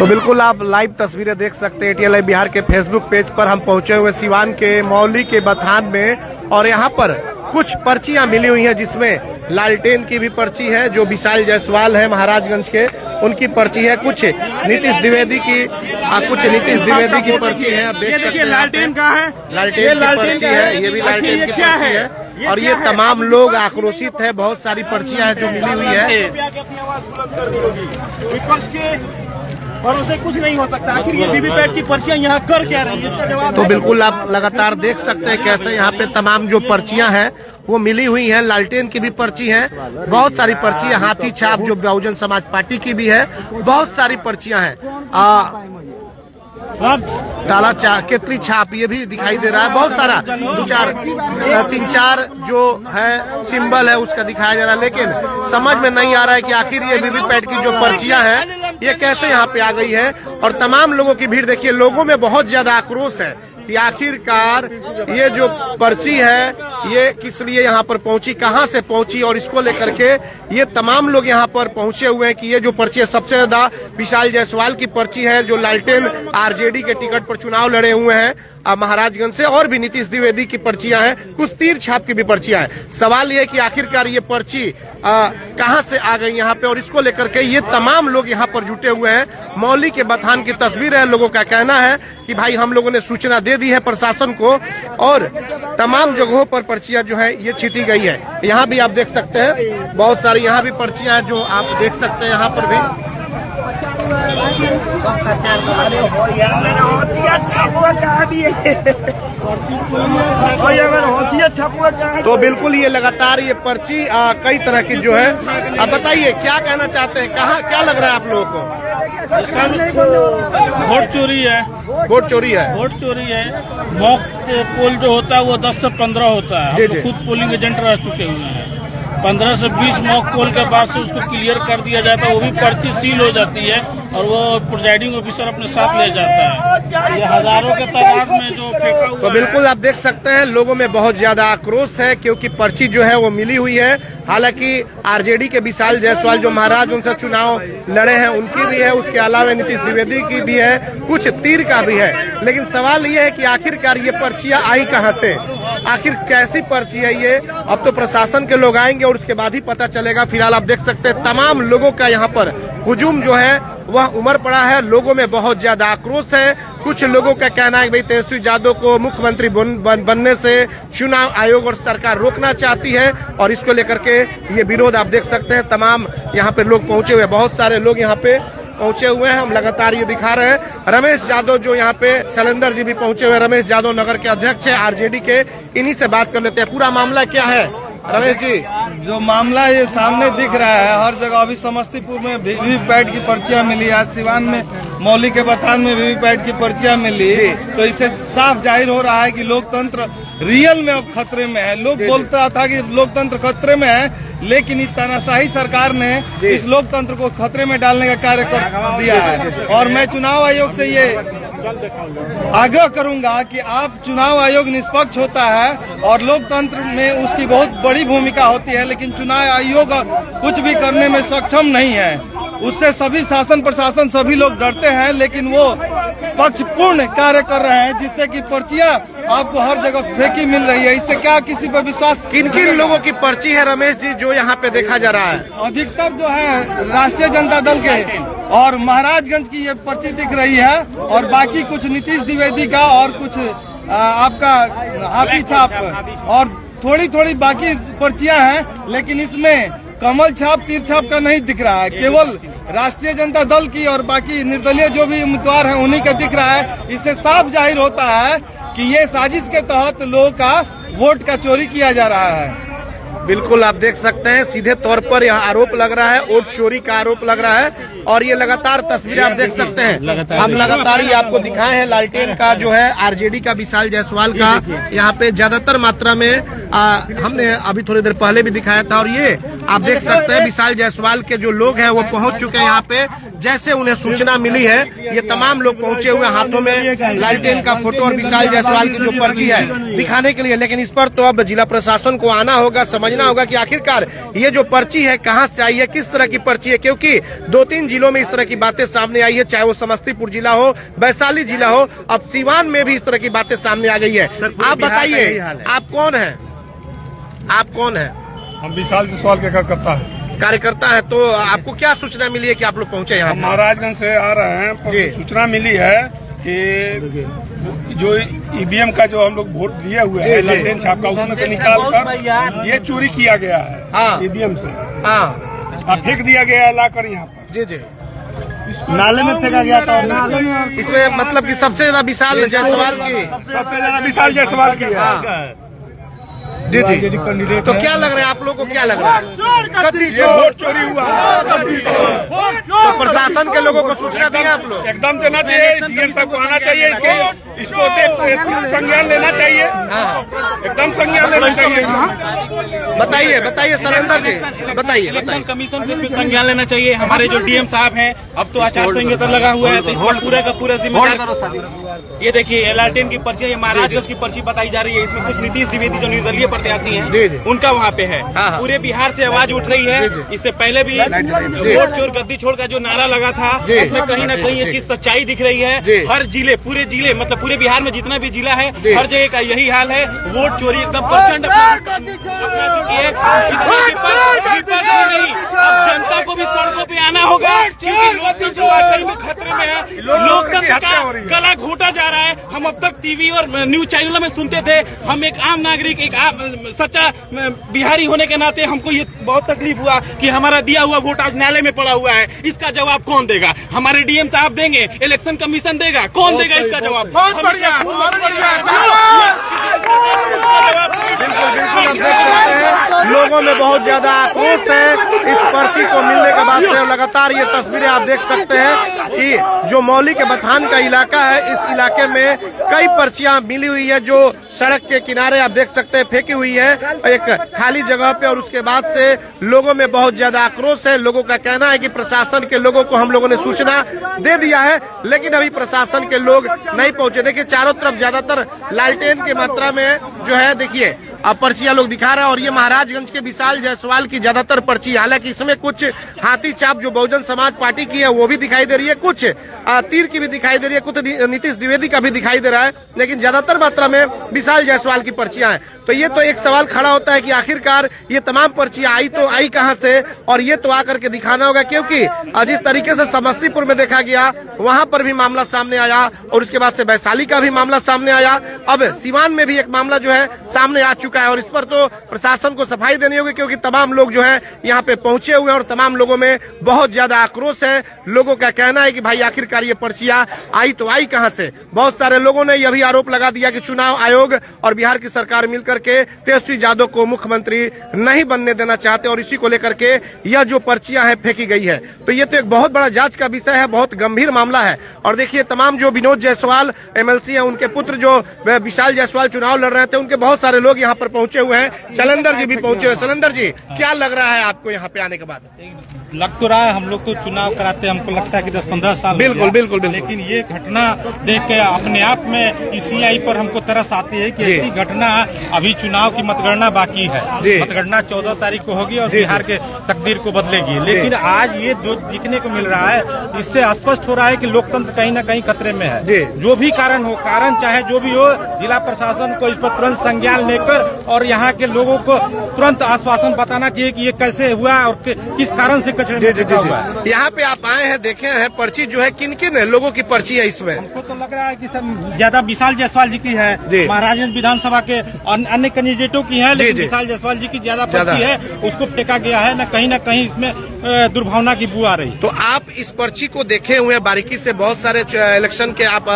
तो बिल्कुल आप लाइव तस्वीरें देख सकते हैं एटीएल लाइव बिहार के फेसबुक पेज पर। हम पहुंचे हुए सिवान के मौली के बथान में और यहाँ पर कुछ पर्चियां मिली हुई हैं, जिसमें लालटेन की भी पर्ची है, जो विशाल जायसवाल है महाराजगंज के, उनकी पर्ची है। कुछ नीतीश द्विवेदी की पर्ची है। आप देख सकते हैं लालटेन का है, लालटेन की पर्ची है, ये भी लालटेन की पर्ची है। और ये तमाम लोग आक्रोशित है, बहुत सारी पर्चियां हैं जो मिली हुई है। विपक्ष के भरोसे कुछ नहीं हो सकता। आखिर ये वीवीपैट की पर्चियां यहाँ कर क्या रही है, इसका जवाब तो बिल्कुल आप लगातार देख सकते हैं कैसे यहाँ पे तमाम जो पर्चियां हैं वो मिली हुई हैं। लालटेन की भी पर्ची है, बहुत सारी पर्ची है। हाथी छाप जो बहुजन समाज पार्टी की भी है, बहुत सारी पर्चियां हैं। ताला केतली छाप ये भी दिखाई दे रहा है, बहुत सारा 3-4 जो है सिंबल है उसका दिखाया जा रहा है। लेकिन समझ में नहीं आ रहा है कि आखिर ये वीवीपैट की जो पर्चियां हैं ये कैसे यहाँ पे आ गई है। और तमाम लोगों की भीड़ देखिए, लोगों में बहुत ज्यादा आक्रोश है कि आखिरकार ये जो पर्ची है ये किस लिए यहाँ पर पहुंची, कहां से पहुंची, और इसको लेकर के ये तमाम लोग यहाँ पर पहुंचे हुए हैं कि ये जो पर्ची है सबसे ज्यादा विशाल जायसवाल की पर्ची है, जो लालटेन आरजेडी के टिकट पर चुनाव लड़े हुए हैं महाराजगंज से, और भी नीतीश द्विवेदी की पर्चियां हैं, कुछ तीर छाप की भी पर्चियां हैं। सवाल ये है कि आखिरकार ये पर्ची कहां से आ गई यहाँ पे, और इसको लेकर के ये तमाम लोग यहाँ पर जुटे हुए हैं। मौली के बथान की तस्वीर है। लोगों का कहना है कि भाई हम लोगों ने सूचना दे दी है प्रशासन को और तमाम जगहों पर पर्चियां जो है ये छीटी गई है। यहाँ भी आप देख सकते हैं बहुत सारी यहाँ भी पर्चियां हैं जो आप देख सकते हैं यहाँ पर भी। तो बिल्कुल ये लगातार ये पर्ची कई तरह की जो है। आप बताइए क्या कहना चाहते हैं, कहाँ क्या लग रहा है आप लोगों को? वोट चोरी है, वोट चोरी है, वोट चोरी है। मॉक पोल जो होता है वो 10 से 15 होता है। हम तो खुद पोलिंग एजेंट रह चुके हुए हैं। 15 से 20 मॉक पोल के बाद से उसको क्लियर कर दिया जाता है, वो भी पर्ची सील हो जाती है और वो प्रिजाइडिंग ऑफिसर अपने साथ ले जाता है। ये हजारों के तादाद में जो फेंका हुआ तो बिल्कुल आप देख सकते हैं लोगों में बहुत ज्यादा आक्रोश है, क्योंकि पर्ची जो है वो मिली हुई है। हालांकि आरजेडी के विशाल जायसवाल जो महाराज उनसे चुनाव लड़े हैं उनकी भी है, उसके अलावा नीतीश द्विवेदी की भी है, कुछ तीर का भी है। लेकिन सवाल ये है कि आखिरकार ये पर्चियां आई कहां से, आखिर कैसी पर्ची है ये, अब तो प्रशासन के लोग आएंगे और उसके बाद ही पता चलेगा। फिलहाल आप देख सकते हैं तमाम लोगों का यहाँ पर हुजूम जो है वह उमड़ पड़ा है। लोगों में बहुत ज्यादा आक्रोश है। कुछ लोगों का कहना है कि भाई तेजस्वी यादव को मुख्यमंत्री बनने से चुनाव आयोग और सरकार रोकना चाहती है, और इसको लेकर के ये विरोध आप देख सकते हैं। तमाम यहाँ पे लोग पहुंचे हुए, बहुत सारे लोग यहाँ पे पहुंचे हुए हैं। हम लगातार ये दिखा रहे हैं। रमेश यादव जो यहाँ पे शैलेंद्र जी भी पहुंचे हुए, रमेश यादव नगर के अध्यक्ष है आरजेडी के, इन्हीं से बात कर लेते हैं। पूरा मामला क्या है रमेश जी? जो मामला ये सामने दिख रहा है हर जगह, अभी समस्तीपुर में वीवीपैट की पर्चियां मिली, आज सिवान में मौली के बथान में वीवीपैट की पर्चियां मिली, तो इससे साफ जाहिर हो रहा है कि लोकतंत्र रियल में अब खतरे में है। लोग बोलता था कि लोकतंत्र खतरे में है, लेकिन इस तानाशाही सरकार ने इस लोकतंत्र को खतरे में डालने का कार्य कर दिया है। और मैं चुनाव आयोग से ये आग्रह करूंगा कि आप चुनाव आयोग निष्पक्ष होता है और लोकतंत्र में उसकी बहुत बड़ी भूमिका होती है, लेकिन चुनाव आयोग कुछ भी करने में सक्षम नहीं है। उससे सभी शासन प्रशासन सभी लोग डरते हैं, लेकिन वो पक्षपूर्ण कार्य कर रहे हैं, जिससे कि पर्चियां आपको हर जगह फेंकी मिल रही है। इससे क्या किसी पर विश्वास? किन किन लोगों की पर्ची है रमेश जी जो यहाँ पे देखा जा रहा है? अधिकतर जो है राष्ट्रीय जनता दल के और महाराजगंज की ये पर्ची दिख रही है, और बाकी कुछ नीतीश द्विवेदी का और कुछ आपका हाथी छाप और थोड़ी थोड़ी बाकी पर्चियां हैं, लेकिन इसमें कमल छाप तीर छाप का नहीं दिख रहा है। केवल राष्ट्रीय जनता दल की और बाकी निर्दलीय जो भी उम्मीदवार हैं उन्हीं का दिख रहा है। इससे साफ जाहिर होता है कि ये साजिश के तहत लोगों का वोट का चोरी किया जा रहा है। बिल्कुल आप देख सकते हैं सीधे तौर पर यह आरोप लग रहा है, वोट चोरी का आरोप लग रहा है। और ये लगातार तस्वीरें आप देख सकते हैं, हम लगातार ये आपको दिखाए हैं। लालटेन का जो है आरजेडी का विशाल जायसवाल का यहाँ पे ज्यादातर मात्रा में हमने अभी थोड़ी देर पहले भी दिखाया था और ये आप देख सकते हैं विशाल जायसवाल के जो लोग हैं वो पहुंच चुके हैं यहाँ पे। जैसे उन्हें सूचना मिली है ये तमाम लोग पहुंचे हुए हाथों में लालटेन का फोटो और विशाल जायसवाल की जो पर्ची है दिखाने के लिए। लेकिन इस पर तो अब जिला प्रशासन को आना होगा, समझना होगा कि आखिरकार ये जो पर्ची है कहां से आई है, किस तरह की पर्ची है, क्योंकि 2-3 जिलों में इस तरह की बातें सामने आई है, चाहे वो समस्तीपुर जिला हो, वैशाली जिला हो, अब सीवान में भी इस तरह की बातें सामने आ गई है। आप बताइए आप कौन है? आप कौन है? हम विशाल जायसवाल के कार्यकर्ता है। तो आपको क्या सूचना मिली है कि आप लोग पहुंचे यहाँ? महाराजगंज से आ रहे हैं, सूचना मिली है कि जो ईवीएम का जो हम लोग वोट दिए हुए हैं लालटेन छाप का, उसमें से निकाल कर ये चोरी किया गया है ईवीएम से। फेंक दिया गया है लाकर यहाँ पर। जी जी, नाले में फेंका गया था। इसमें मतलब कि सबसे ज्यादा विशाल जायसवाल की, सबसे ज्यादा विशाल जायसवाल की है। जी जी, तो क्या लग रहा है आप लोग को? क्या लग रहा है? ये वोट चोरी हुआ तो प्रशासन के लोगों को सूचना दी आप लोग? एकदम देना चाहिए, डीएम साहब को आना चाहिए, इसको संज्ञान लेना चाहिए, एकदम संज्ञान लेना चाहिए। बताइए शैलेंद्र जी, बताइए। इलेक्शन कमीशन से संज्ञान लेना चाहिए। हमारे जो डीएम साहब हैं, अब तो आचार संहिता लगा हुआ है, तो इस पर पूरा का पूरा जिम्मेदार। ये देखिए लालटेन की पर्ची, ये महाराजगंज की पर्ची बताई जा रही है। इसमें कुछ नीतीश द्विवेदी जो निर्दलीय प्रत्याशी हैं उनका वहाँ पे है। पूरे बिहार से आवाज उठ रही है। इससे पहले भी वोट चोर गद्दी छोड़ का जो नारा लगा था, उसमें कहीं ना कहीं ये चीज सच्चाई दिख रही है। हर जिले, पूरे जिले, मतलब पूरे बिहार में जितना भी जिला है, हर जगह का यही हाल है। वोट चोरी एकदम प्रचंड अपना चुकी है। अब जनता को भी सड़कों पे आना होगा, क्योंकि लोकतंत्र वाकई में खतरे में है। लोकतंत्र का गला घोटा जा रहा है। हम अब तक टीवी और न्यूज चैनलों में सुनते थे। हम एक आम नागरिक, एक सच्चा बिहारी होने के नाते हमको ये बहुत तकलीफ हुआ कि हमारा दिया हुआ वोट आज नाले में पड़ा हुआ है। इसका जवाब कौन देगा? हमारे डीएम साहब देंगे? इलेक्शन कमीशन देगा? कौन देगा इसका जवाब? बहुत बढ़िया। लोगों में बहुत ज्यादा आक्रोश है इस पर्ची को मिलने के बाद से। लगातार ये तस्वीरें आप देख सकते हैं कि जो मौली के बथान का इलाका है, इस इलाके में कई पर्चियां मिली हुई है जो सड़क के किनारे आप देख सकते हैं फेंकी हुई है एक खाली जगह पे। और उसके बाद से लोगों में बहुत ज्यादा आक्रोश है। लोगों का कहना है कि प्रशासन के लोगों को हम लोगों ने सूचना दे दिया है, लेकिन अभी प्रशासन के लोग नहीं पहुंचे। देखिए चारों तरफ ज्यादातर लालटेन की मात्रा में जो है, देखिए अब पर्चियां लोग दिखा रहे हैं। और ये महाराजगंज के विशाल जायसवाल की ज्यादातर पर्ची, हालांकि इसमें कुछ हाथी चाप जो बहुजन समाज पार्टी की है वो भी दिखाई दे रही है, कुछ तीर की भी दिखाई दे रही है, कुछ नीतीश द्विवेदी का भी दिखाई दे रहा है, लेकिन ज्यादातर मात्रा में विशाल जायसवाल की पर्चियां हैं। तो ये तो एक सवाल खड़ा होता है कि आखिरकार ये तमाम पर्चियां आई कहां से, और ये तो आकर के दिखाना होगा, क्योंकि जिस तरीके से समस्तीपुर में देखा गया वहां पर भी मामला सामने आया और उसके बाद से वैशाली का भी मामला सामने आया। अब सीवान में भी एक मामला जो है सामने आ चुका है और इस पर तो प्रशासन को सफाई देनी होगी, क्योंकि तमाम लोग जो है यहाँ पे पहुंचे हुए हैं और तमाम लोगों में बहुत ज्यादा आक्रोश है। लोगों का कहना है कि भाई आखिरकार ये पर्चियां आई तो आई कहां से। बहुत सारे लोगों ने यह भी आरोप लगा दिया कि चुनाव आयोग और बिहार की सरकार मिलकर के तेजस्वी यादव को मुख्यमंत्री नहीं बनने देना चाहते और इसी को लेकर के यह जो पर्चियां हैं फेंकी गई है। तो ये तो एक बहुत बड़ा जांच का विषय है, बहुत गंभीर मामला है। और देखिए तमाम जो विनोद जायसवाल एमएलसी हैं, उनके पुत्र जो विशाल जायसवाल चुनाव लड़ रहे थे, उनके बहुत सारे लोग यहाँ पर पहुंचे हुए हैं। शैलेंद्र जी भी पहुंचे हुए। शैलेंद्र जी, क्या लग रहा है आपको यहाँ पे आने के बाद? लग तो रहा है, हम लोग तो चुनाव कराते हैं, हमको लगता है कि 10-15 साल बिल्कुल बिल्कुल बिल्कुल, लेकिन ये घटना देख के अपने आप में ईसीआई पर हमको तरस आती है कि ऐसी घटना, अभी चुनाव की मतगणना बाकी है। मतगणना 14 तारीख को होगी और बिहार के तकदीर को बदलेगी। लेकिन आज ये जो दिखने को मिल रहा है, इससे स्पष्ट हो रहा है कि लोकतंत्र कहीं न कहीं खतरे में है। जो भी कारण हो, कारण चाहे जो भी हो, जिला प्रशासन को इस पर तुरंत संज्ञान लेकर और यहाँ के लोगों को तुरंत आश्वासन बताना चाहिए कि ये कैसे हुआ और किस कारण से यहाँ पे आप आए हैं, देखे हैं पर्ची जो है किन किन लोगों की पर्ची है इसमें? हमको तो लग रहा है कि सब ज्यादा विशाल जायसवाल जी की है, महाराजगंज विधानसभा के अन्य कैंडिडेटों की है, लेकिन विशाल जायसवाल जी की ज्यादा पर्ची है, उसको फेंका गया है। न कहीं इसमें दुर्भावना की बू आ रही। तो आप इस पर्ची को देखे हुए बारीकी से, बहुत सारे इलेक्शन के आप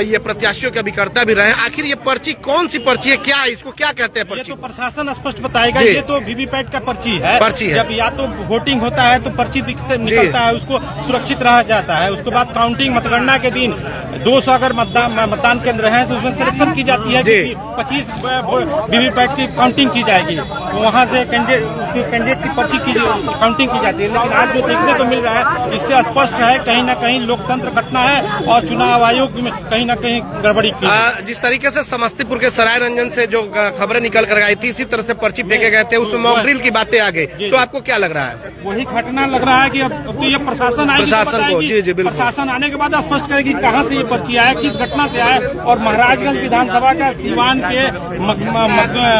ये प्रत्याशियों के अभिकर्ता भी रहे। आखिर ये पर्ची कौन सी पर्ची है, क्या इसको क्या कहते हैं पर्ची? ये तो प्रशासन स्पष्ट बताएगा। ये तो वीवीपैट का पर्ची है। जब या तो वोटिंग काउंटिंग होता है तो पर्ची निकलता है, उसको सुरक्षित रहा जाता है। उसके बाद काउंटिंग मतगणना के दिन 200 अगर मतदान केंद्र है तो उसमें सिलेक्शन की जाती है कि 25 वीवीपैट की काउंटिंग की जाएगी, तो वहां से कैंडिडेट की पर्ची की काउंटिंग की जाती है। लेकिन आज जो देखने को मिल रहा है इससे स्पष्ट है कहीं न कहीं लोकतंत्र घटना है और चुनाव आयोग में कहीं न कहीं गड़बड़ी की। जिस तरीके से समस्तीपुर के सराय रंजन से जो खबरें निकल कर आई थी, इसी तरह से पर्ची फेंके गए थे, उसमें मॉक ड्रिल की बातें आ गई, तो आपको क्या लग रहा है? वही घटना लग रहा है कि अब तो ये प्रशासन आएगी, प्रशासन को जी बिल्कुल, प्रशासन आने के बाद स्पष्ट करेगी कहां से ये पर्ची आया, किस घटना से आया। और महाराजगंज विधानसभा का सीवान के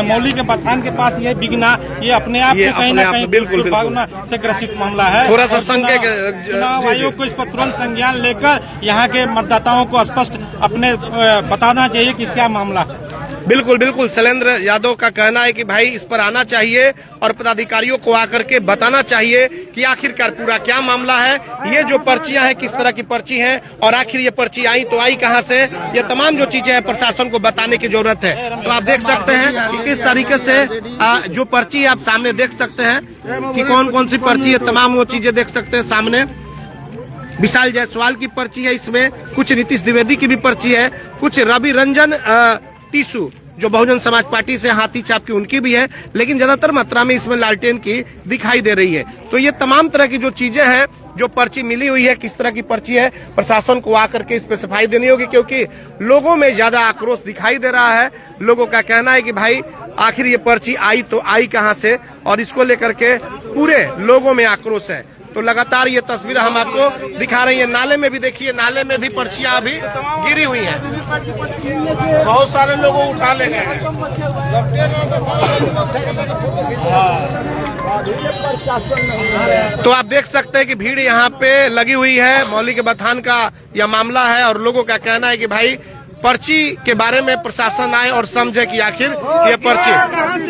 मौली के बथान के पास ये बिगना, ये अपने आप में कहीं न कहीं बिल्कुल से ग्रसित मामला है। थोड़ा सा चुनाव आयोग को इस पर तुरंत संज्ञान लेकर यहाँ के मतदाताओं को स्पष्ट अपने बताना चाहिए कि क्या मामला है। बिल्कुल बिल्कुल, शैलेंद्र यादव का कहना है कि भाई इस पर आना चाहिए और पदाधिकारियों को आकर के बताना चाहिए कि आखिरकार पूरा क्या मामला है, ये जो पर्चियां हैं किस तरह की पर्ची हैं और आखिर ये पर्ची आई तो आई कहां से, ये तमाम जो चीजें हैं प्रशासन को बताने की जरूरत है। तो आप देख सकते हैं कि किस तरीके से जो पर्ची आप सामने देख सकते हैं कि कौन कौन सी पर्ची है, तमाम वो चीजें देख सकते हैं सामने। विशाल जायसवाल की पर्ची है, इसमें कुछ नीतीश द्विवेदी की भी पर्ची है, कुछ रवि रंजन टीसू जो बहुजन समाज पार्टी से हाथी छाप की उनकी भी है, लेकिन ज्यादातर मात्रा में इसमें लालटेन की दिखाई दे रही है। तो ये तमाम तरह की जो चीजें हैं, जो पर्ची मिली हुई है, किस तरह की पर्ची है, प्रशासन को आकर के इस पे सफाई देनी होगी, क्योंकि लोगों में ज्यादा आक्रोश दिखाई दे रहा है। लोगों का कहना है कि भाई आखिर ये पर्ची आई तो आई कहां से, और इसको लेकर के पूरे लोगों में आक्रोश है। तो लगातार ये तस्वीर हम आपको दिखा रही है। नाले में भी देखिए, नाले में भी पर्चियां अभी गिरी हुई हैं, बहुत सारे लोगों उठा ले गए। तो आप देख सकते हैं कि भीड़ यहाँ पे लगी हुई है। मौली के बथान का यह मामला है और लोगों का कहना है कि भाई पर्ची के बारे में प्रशासन आए और समझे कि आखिर ये पर्ची।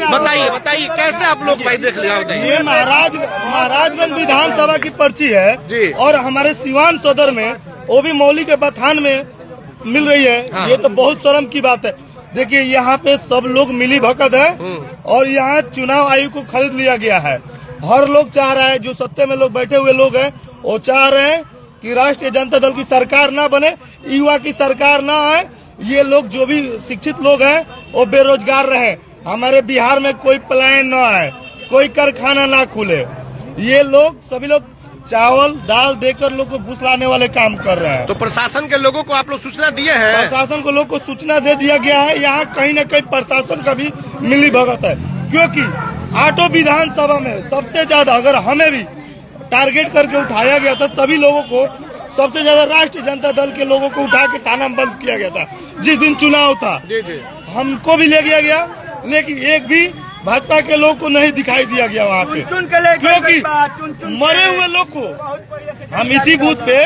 बताइए कैसे आप लोग भाई देख लिया? ये महाराजगंज विधानसभा की पर्ची है जी, और हमारे सिवान सदर में वो भी मौली के बथान में मिल रही है। हाँ। ये तो बहुत शर्म की बात है। देखिए यहाँ पे सब लोग मिली भगत है और यहाँ चुनाव आयोग को खरीद लिया गया है। हर लोग चाह रहा है, जो सत्ते में लोग बैठे हुए लोग हैं वो चाह रहे हैं कि राष्ट्रीय जनता दल की सरकार ना बने, युवा की सरकार ना आए, ये लोग जो भी शिक्षित लोग हैं वो बेरोजगार रहे, हमारे बिहार में कोई प्लान ना आए, कोई कारखाना ना खुले। ये लोग सभी लोग चावल दाल देकर लोग को फुसलाने वाले काम कर रहे हैं। तो प्रशासन के लोगों को आप लोग सूचना दिए हैं? प्रशासन को लोग को सूचना दे दिया गया है। यहाँ कहीं न कहीं प्रशासन का भी मिली भगत है, क्योंकि आटो विधानसभा में सबसे ज्यादा अगर हमें भी टारगेट करके उठाया गया था, सभी लोगों को सबसे ज्यादा राष्ट्रीय जनता दल के लोगों को उठा के थाना में बंद किया गया था। जिस दिन चुनाव था हमको भी ले गया गया, लेकिन एक भी भाजपा के लोग को नहीं दिखाई दिया गया वहाँ पे, क्योंकि मरे हुए लोग को हम इसी बूथ पे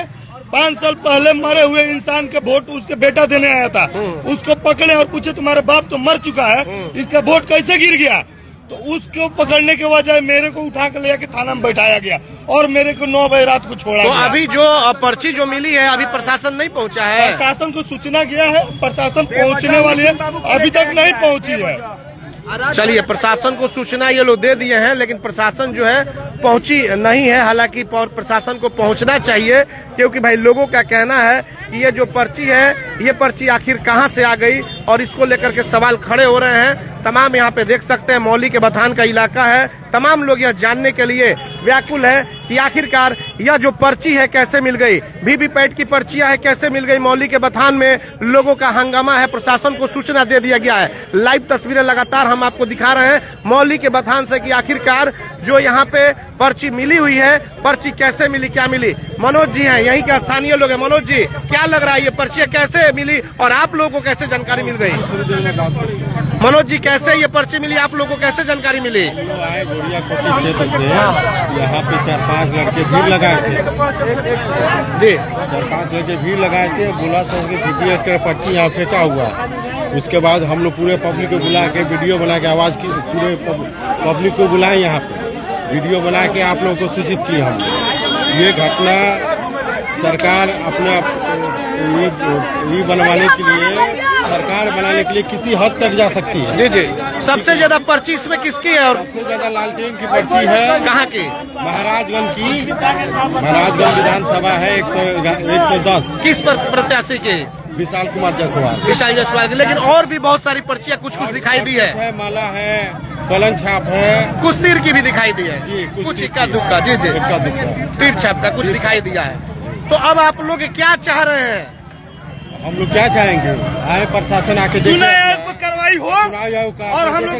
5 साल पहले मरे हुए इंसान के वोट उसके बेटा देने आया था, उसको पकड़े और पूछे तुम्हारे बाप तो मर चुका है, इसका वोट कैसे गिर गया? तो उसको पकड़ने के बजाय मेरे को उठा कर ले जाके थाना में बैठाया गया और मेरे को 9 बजे रात को छोड़ा गया। अभी जो पर्ची जो मिली है अभी प्रशासन नहीं पहुंचा है? प्रशासन को सूचना किया है, प्रशासन पहुंचने वाली है, अभी तक नहीं पहुंची है। चलिए, प्रशासन को सूचना ये लोग दे दिए हैं, लेकिन प्रशासन जो है पहुंची नहीं है। हालांकि प्रशासन को पहुंचना चाहिए, क्योंकि भाई लोगों का कहना है कि ये जो पर्ची है, ये पर्ची आखिर कहां से आ गई, और इसको लेकर के सवाल खड़े हो रहे हैं। तमाम यहाँ पे देख सकते हैं मौली के बथान का इलाका है, तमाम लोग यह जानने के लिए व्याकुल है कि आखिरकार यह जो पर्ची है कैसे मिल गई, वीवीपैट की पर्चियां है कैसे मिल गई मौली के बथान में। लोगों का हंगामा है, प्रशासन को सूचना दे दिया गया है। लाइव तस्वीरें लगातार हम आपको दिखा रहे हैं मौली के बथान से कि आखिरकार जो यहाँ पे पर्ची मिली हुई है, पर्ची कैसे मिली, क्या मिली। मनोज जी हैं, यहीं के स्थानीय लोग हैं। मनोज जी, क्या लग रहा है ये पर्चियां कैसे मिली और आप लोगों को कैसे जानकारी मिल गई? मनोज जी, कैसे ये पर्ची मिली, आप लोगों को कैसे जानकारी मिली? आए गोरिया कोटी क्षेत्र से, यहाँ पे 4-5 लड़के भीड़ लगाए थे जी, 4-5 लड़के भीड़ लगाए थे, बोला था कि वीवीपैट का पर्ची यहाँ फेंका हुआ। उसके बाद हम लोग पूरे पब्लिक को बुला के वीडियो बना के आवाज की, पूरे पब्लिक को बुलाए, यहाँ पे वीडियो बना के आप लोगों को सूचित की हम। ये घटना सरकार अपना ये बनवाने के लिए, सरकार बनाने के लिए किसी हद तक जा सकती है। जी जी। सबसे ज्यादा पर्ची इसमें किसकी है? और सबसे ज्यादा लालटेन की पर्ची है। कहाँ की? महाराजगंज की। महाराजगंज विधानसभा है 110। किस प्रत्याशी की? विशाल कुमार जायसवाल। विशाल जायसवाल की। लेकिन और भी बहुत सारी पर्चियां कुछ दिखाई दी है। माला है, कलन छाप है, कुछ तीर की भी दिखाई दी है। जी, कुछ इक्का दुक्का। जी जी, इक्का दुक्का तीर छाप का कुछ दिखाई दिया है। तो अब आप लोग क्या चाह रहे हैं? हम लोग क्या चाहेंगे? आए प्रशासन आके कार्रवाई हो और हम लोग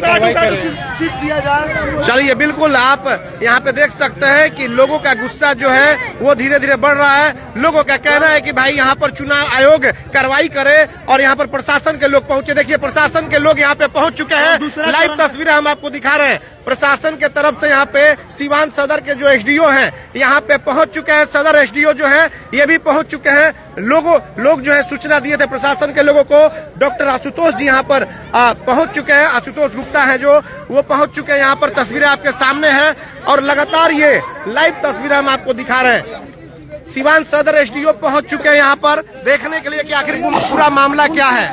सीट दिया जाए। चलिए, बिल्कुल आप यहाँ पे देख सकते हैं कि लोगों का गुस्सा जो है वो धीरे धीरे बढ़ रहा है। लोगों का कहना है कि भाई यहाँ पर चुनाव आयोग कार्रवाई करे और यहाँ पर प्रशासन के लोग पहुंचे। देखिए, प्रशासन के लोग यहाँ पे पहुंच चुके हैं। लाइव तस्वीरें हम आपको दिखा रहे हैं। प्रशासन के तरफ से यहाँ पे सीवान सदर के जो एसडीओ हैं यहाँ पे पहुंच चुके हैं। सदर एसडीओ जो है ये भी पहुंच चुके हैं। लोग जो है सूचना दिए थे प्रशासन के लोगों को। डॉक्टर आशुतोष जी यहाँ पर पहुंच चुके हैं। आशुतोष गुप्ता है जो वो पहुंच चुके हैं। यहाँ पर तस्वीरें आपके सामने हैं और लगातार ये लाइव तस्वीरें हम आपको दिखा रहे हैं। सीवान सदर एसडीओ पहुंच चुके हैं यहाँ पर देखने के लिए कि आखिर पूरा मामला क्या है।